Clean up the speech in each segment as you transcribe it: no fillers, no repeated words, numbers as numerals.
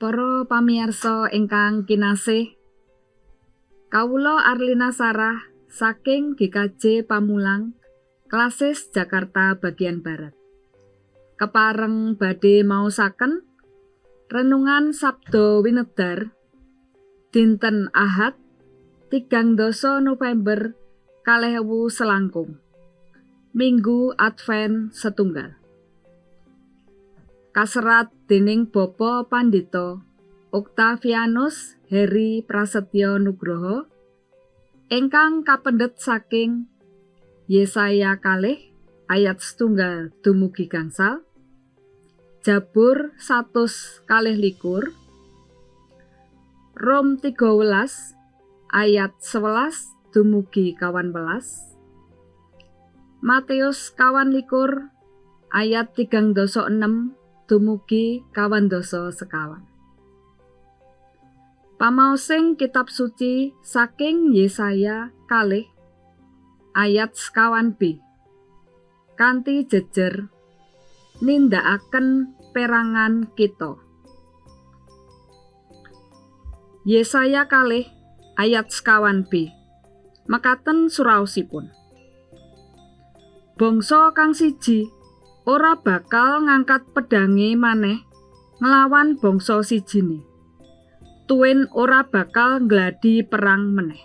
Para pamirsa ingkang kinasih, kawula Arlina Sarah saking GKJ Pamulang, Klasis Jakarta bagian Barat. Kepareng badhe maosaken renungan Sabda Winedar dinten Ahad 13 November 2019, Minggu Advent setunggal. Kaserat dening Bapa Pandhita Octavianus Heri Prasetyo Nugroho ingkang kapendhet saking Yesaya 2 ayat 1 dumugi gangsal, Jabur 121, Rom 13 ayat 11 dumugi 11, Matius 21 ayat 36 dumugi 21. Pamaosing kitab suci saking Yesaya 2 ayat 1b kanthi jejer nindakaken perangan kita. Yesaya 2 ayat 1b mekaten suraosipun. Bangsa kang siji ora bakal ngangkat pedange maneh nglawan bangsa sijine. Tuwin ora bakal ngladi perang meneh.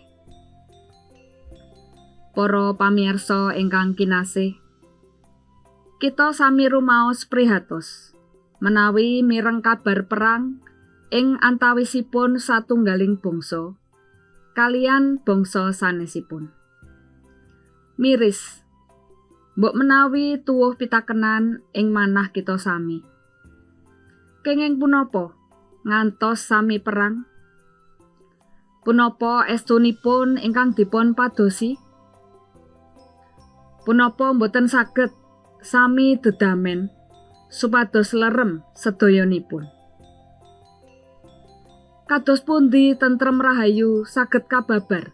Para pamirsa ingkang kinasih, kita sami rumaos prihatos menawi mireng kabar perang ing antawisipun satunggaling bangsa kaliyan bangsa sanesipun. Miris, mbok menawi tuwuh pitakenan ing manah kita sami. Kenging punapa ngantos sami perang? Punapa estunipun ingkang dipun padosi? Punapa mboten saged sami dedamen supados lerem sedayanipun? Kados pundi tentrem rahayu saged kababar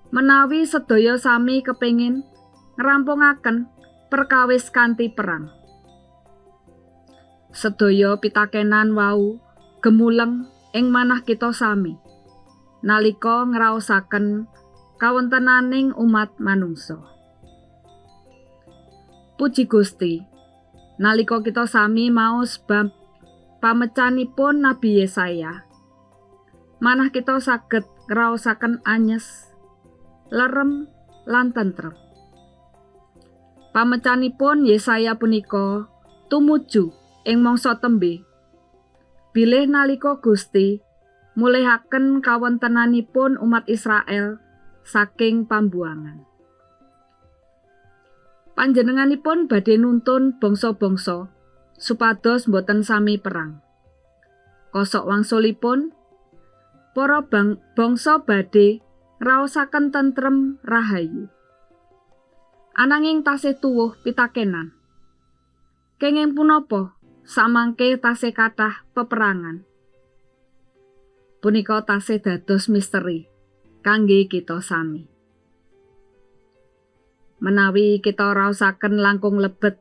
menawi sedaya sami kepengin ngrampungaken perkawis kanthi perang. Sedaya pitakenan wau gemuleng ing manah kita sami nalika ngraosaken kawontenaning umat manungsa. Puji Gusti, nalika kita sami maos bab pamecanipun Nabi Yesaya, manah kita saged ngraosaken anyes, lerem lan tentrem. Pamecanipun Yesaya punika tumuju ing mangsa tembe bilih nalika Gusti mulihaken kawontenanipun umat Israel saking pambuangan. Panjenenganipun badhe nuntun bangsa-bangsa supados boten sami perang. Kosok wangsulipun para bangsa badhe ngraosaken tentrem rahayu. Ananging tasih tuwuh pitakenan. Kenging punapa samangke tasih kathah peperangan? Punika tasih dados misteri kangge kita sami. Menawi kita raosaken langkung lebet,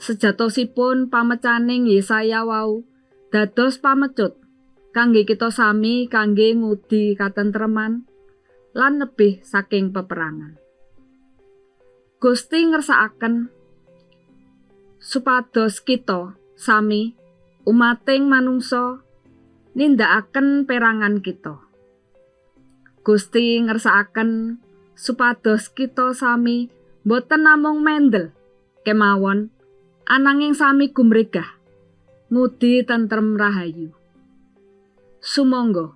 sejatosipun pamecaning Yesaya wau dados pamecut kangge kita sami kangge ngudi katentreman lan lebih saking peperangan. Gusti ngersakaken supados kita sami umating manungsa nindakaken perangan kita. Gusti ngersakaken supados kita sami boten namung mendel kemawon ananging sami gumregah ngudi tentrem rahayu. Sumangga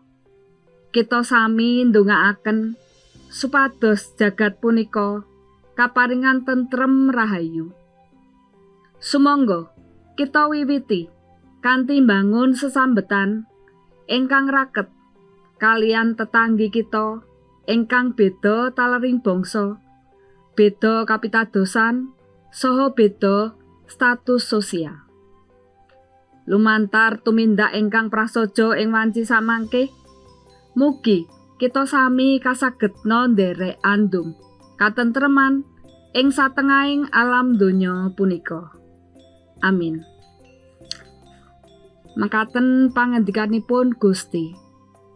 kita sami ndongaaken supados jagat punika kaparingan tentrem rahayu. Sumangga kita wiwiti kanthi mbangun sesambetan ingkang raket kaliyan tetanggi kita ingkang beda talering bangsa, beda kapitadosan, saha beda status sosial. Lumantar tumindak ingkang prasaja ing wanci samangke, mugi kita sami kasagedna nderek andum katentreman ing satengahing alam donya punika. Amin. Mekaten pangendikanipun Gusti.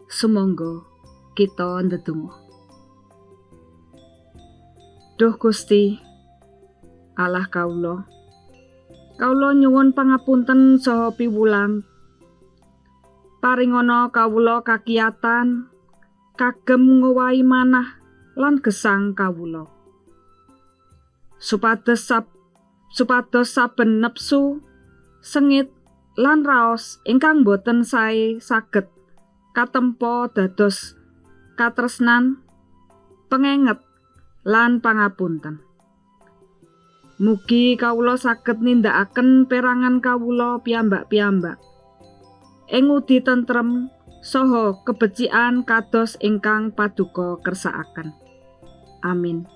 Sumangga kita ndedonga. Duh Gusti, Allah kawula nyuwun pangapunten saha piwulang. Paringana kawula kakiyatan kagem ngowahi manah lan gesang kawula. Supados saben nepsu, sengit lan raos ingkang boten sae saged katempo dados katresnan, pengenget lan pangapunten. Mugi kawula saged nindakaken perangan kawula piyambak-piyambak ing udi tentrem saha kebecikan kados ingkang paduka kersakaken. Amin.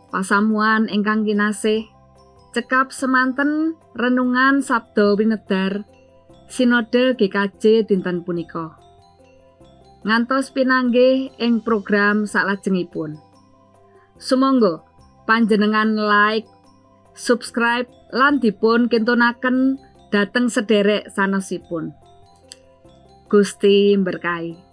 Pasamuan ingkang kinasih, cekap semanten renungan Sabda Winedar Sinode GKJ dinten punika. Ngantos pinanggih ing program salajengipun. Sumangga panjenengan like, subscribe lan dipun kintunaken dhateng sederek sanesipun. Gusti berkahi.